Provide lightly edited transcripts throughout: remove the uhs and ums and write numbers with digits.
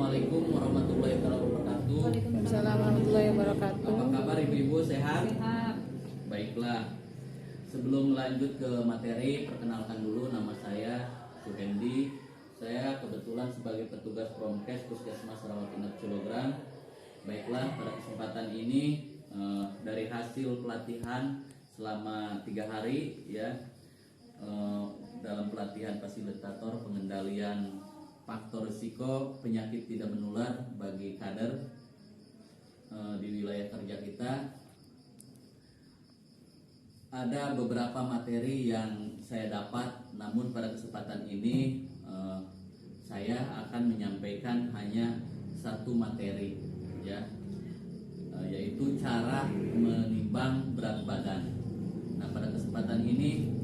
Assalamualaikum warahmatullahi wabarakatuh. Waalaikumsalam warahmatullahi wabarakatuh. Apa kabar ibu-ibu, sehat? Sehat. Baiklah. Sebelum lanjut ke materi, perkenalkan dulu nama saya Suhendi. Saya kebetulan sebagai petugas Promkes Puskesmas Rawat Inap Cilogram. Baiklah, pada kesempatan ini dari hasil pelatihan selama 3 hari ya, dalam pelatihan fasilitator pengendalian faktor risiko penyakit tidak menular bagi kader di wilayah kerja kita, ada beberapa materi yang saya dapat. Namun pada kesempatan ini saya akan menyampaikan hanya satu materi ya, yaitu cara menimbang berat badan. Nah, pada kesempatan ini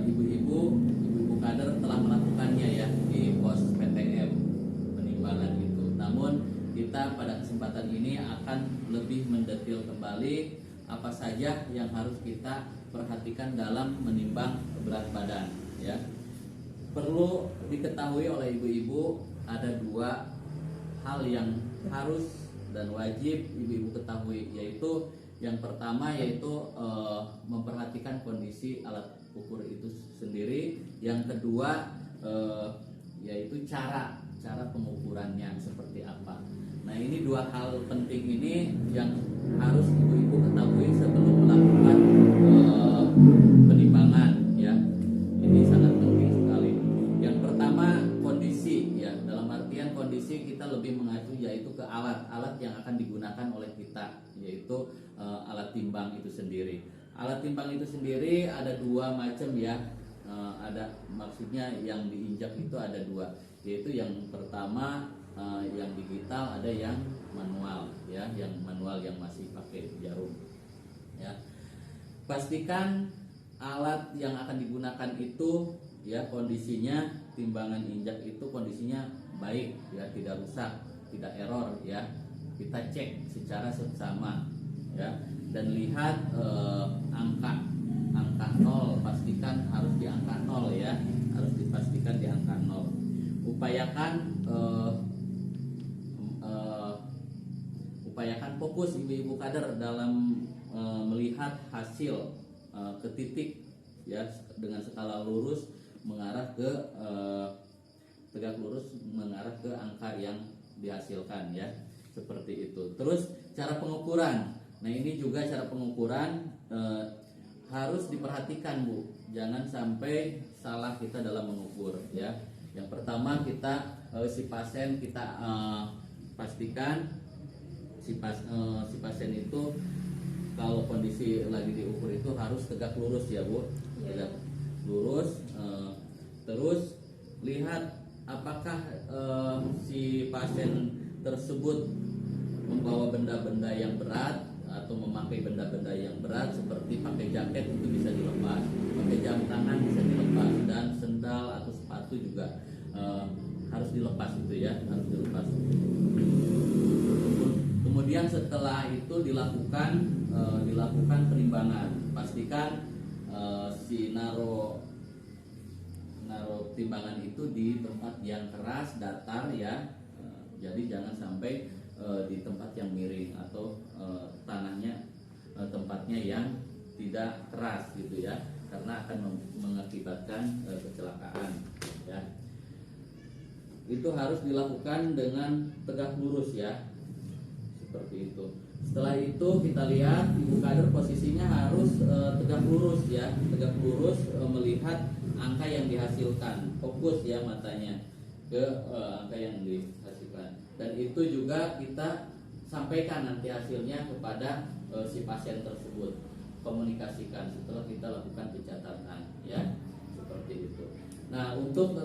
ibu-ibu kader telah melakukannya ya di pos PTM penimbangan itu. Namun kita pada kesempatan ini akan lebih mendetil kembali apa saja yang harus kita perhatikan dalam menimbang berat badan ya. Perlu diketahui oleh ibu-ibu ada 2 hal yang harus dan wajib ibu-ibu ketahui, yaitu yang pertama yaitu memperhatikan kondisi alat ukur itu sendiri. Yang kedua yaitu cara pengukurannya seperti apa. Nah, ini 2 hal penting ini yang harus ibu-ibu ketahui sebelum melakukan penimbangan ya. Ini sangat penting sekali. Yang pertama kondisi ya, dalam artian kondisi kita lebih mengacu yaitu ke alat yang akan digunakan oleh kita, yaitu alat timbang itu sendiri. Alat timbang itu sendiri ada 2 macam ya. Ada maksudnya yang diinjak itu ada 2, yaitu yang pertama yang digital, ada yang manual ya. Yang manual yang masih pakai jarum ya. Pastikan alat yang akan digunakan itu ya kondisinya, timbangan injak itu kondisinya baik ya, tidak rusak, tidak error ya. Kita cek secara seksama ya, dan lihat angka 0, pastikan harus di angka 0 ya, harus dipastikan di angka 0. Upayakan fokus ibu-ibu kader dalam melihat hasil ke titik ya, dengan skala lurus mengarah ke tegak lurus mengarah ke angka yang dihasilkan ya, seperti itu. Terus cara pengukuran. Nah, ini juga cara pengukuran harus diperhatikan Bu, jangan sampai salah kita dalam mengukur ya. Yang pertama kita si pasien kita pastikan si pasien itu kalau kondisi lagi diukur itu harus tegak lurus ya Bu, tegak lurus. Terus lihat apakah si pasien tersebut membawa benda-benda yang berat atau memakai benda-benda yang berat, seperti pakai jaket itu bisa dilepas, pakai jam tangan bisa dilepas, dan sendal atau sepatu juga harus dilepas itu ya, harus dilepas. Kemudian setelah itu dilakukan penimbangan. Pastikan si naro timbangan itu di tempat yang keras, datar ya. Jadi jangan sampai di tempat yang miring atau tempatnya yang tidak keras gitu ya, karena akan mengakibatkan kecelakaan ya. Itu harus dilakukan dengan tegak lurus ya, seperti itu. Setelah itu kita lihat ibu kader posisinya harus tegak lurus ya, tegak lurus melihat angka yang dihasilkan, fokus ya matanya ke angka yang dihasilkan, dan itu juga kita sampaikan nanti hasilnya kepada si pasien tersebut, komunikasikan setelah kita lakukan pencatatan ya, seperti itu. Nah, untuk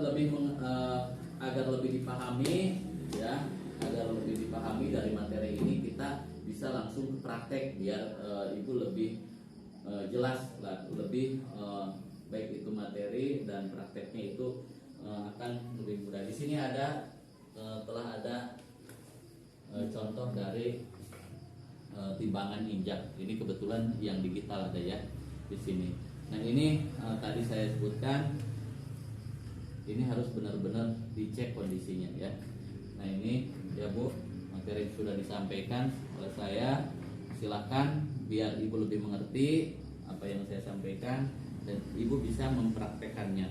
agar lebih dipahami ya, agar lebih dipahami dari materi ini, kita bisa langsung ke praktek biar ibu lebih jelas lah, lebih baik itu materi dan prakteknya itu akan lebih mudah. Di sini telah ada contoh dari timbangan injak. Ini kebetulan yang digital ada ya di sini. Nah, ini tadi saya sebutkan, ini harus benar-benar dicek kondisinya ya. Nah ini ya Bu, materi sudah disampaikan oleh saya. Silakan biar Ibu lebih mengerti apa yang saya sampaikan dan Ibu bisa mempraktekannya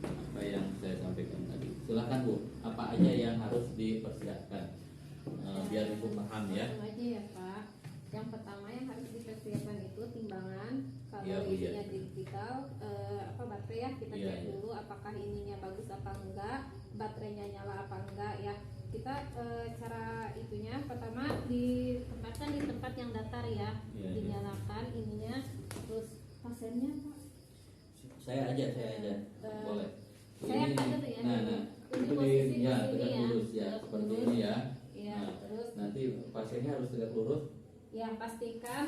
apa yang saya sampaikan tadi. Silakan Bu, apa aja yang harus dipersiapkan biar Ibu paham ya. Langsung aja ya Pak. Yang pertama yang harus dipersiapkan itu timbangan. Kalau Iya, Bu, ininya iya. digital, baterai ya kita Iya, cek iya. dulu apakah ininya bagus apa enggak, baterainya nyala apa enggak ya. Kita cara itunya pertama ditempatkan di tempat yang datar ya, Iya, iya. dinyalakan ininya, terus pasiennya Pak. Saya aja boleh. Saya ada tuh ya. Nah, Ini itu posisi di ya di sini tegak ya. lurus ya, Tegak seperti lurus. ini ya. Iya, Nah, terus nanti pasiennya harus tegak lurus. ya pastikan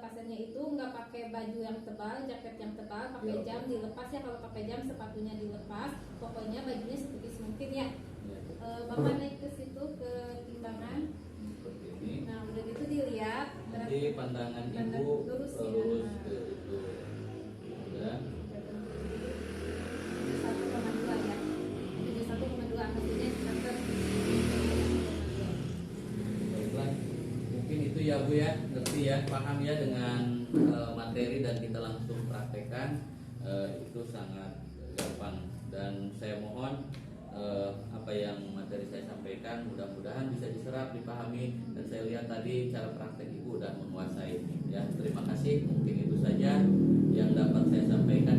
pasiennya itu nggak pakai baju yang tebal, jaket yang tebal, pakai Ya. jam dilepas ya. Kalau pakai jam sepatunya dilepas, pokoknya bajunya setipis mungkin ya. Ya, Bapak naik ke situ ke timbangan. seperti ini. Nah udah gitu dilihat berat Nanti pandangan Pandang Ibu lurus ya. lurus ke itu. Udah. 1,2 ya. 71,2 hasilnya center. Baiklah, mungkin itu ya Bu ya, ngerti ya, paham ya dengan materi dan kita langsung praktekkan. Itu sangat gampang dan saya mohon apa yang materi saya sampaikan mudah-mudahan bisa diserap, dipahami dan saya lihat tadi cara praktek Ibu udah menguasai ya. Terima kasih, mungkin itu saja yang dapat saya sampaikan